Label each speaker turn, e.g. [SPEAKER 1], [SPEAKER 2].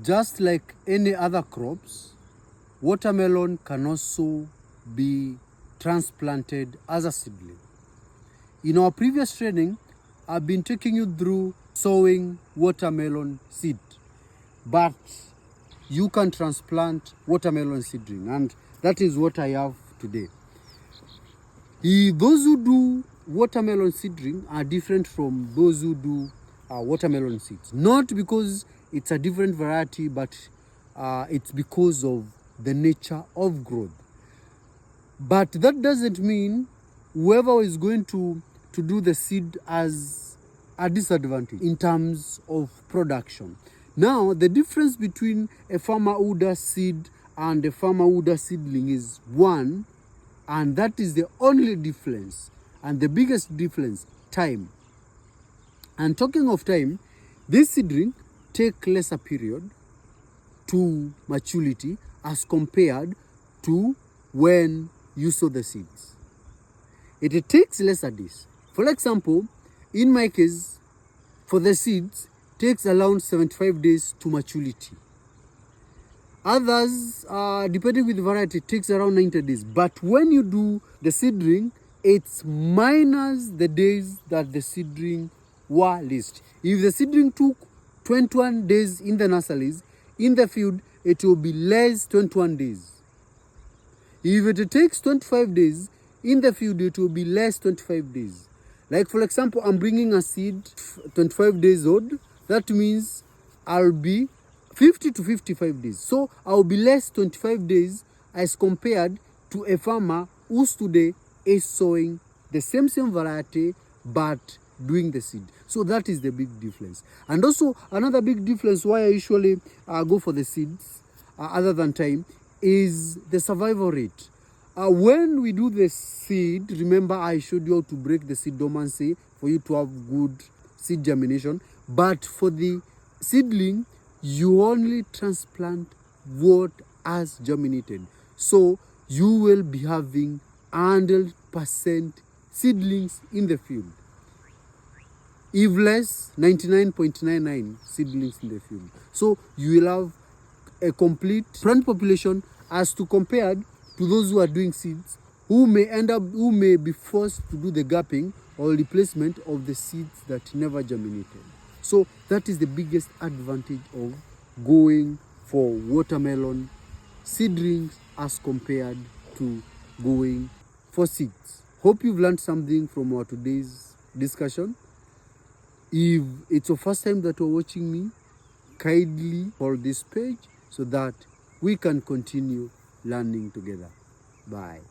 [SPEAKER 1] Just like any other crops, watermelon can also be transplanted as a seedling. In our previous training, I've been taking you through sowing watermelon seed, but you can transplant watermelon seedling, and that is what I have today. Those who do watermelon seedling are different from those who do watermelon seeds. Not because it's a different variety, but it's because of the nature of growth. But that doesn't mean whoever is going to do the seed as a disadvantage in terms of production. Now, the difference between a farmer who does seed and a farmer who does seedling is one, and that is the only difference and the biggest difference: time. And talking of time, this seedling take lesser period to maturity as compared to when you sow the seeds. It takes lesser days. For example, in my case, for the seeds, takes around 75 days to maturity. Others, depending with the variety, takes around 90 days. But when you do the seedling, it's minus the days that the seedling were leased. If the seedling took 21 days in the nurseries, in the field, it will be less 21 days. If it takes 25 days, in the field, it will be less 25 days. Like, for example, I'm bringing a seed 25 days old. That means I'll be 50 to 55 days. So I'll be less 25 days as compared to a farmer who's today is sowing the same variety but doing the seed. So that is the big difference. And also another big difference why I usually go for the seeds other than time is the survival rate. When we do the seed, remember I showed you how to break the seed dormancy for you to have good seed germination. But for the seedling, you only transplant what has germinated. So you will be having 100% seedlings in the field. If less, 99.99 seedlings in the field. So you will have a complete plant population as to compared to those who are doing seeds, who may be forced to do the gapping or replacement of the seeds that never germinated. So that is the biggest advantage of going for watermelon seedlings as compared to going for seeds. Hope you've learned something from our today's discussion. If it's your first time that you're watching me, kindly follow this page so that we can continue learning together. Bye.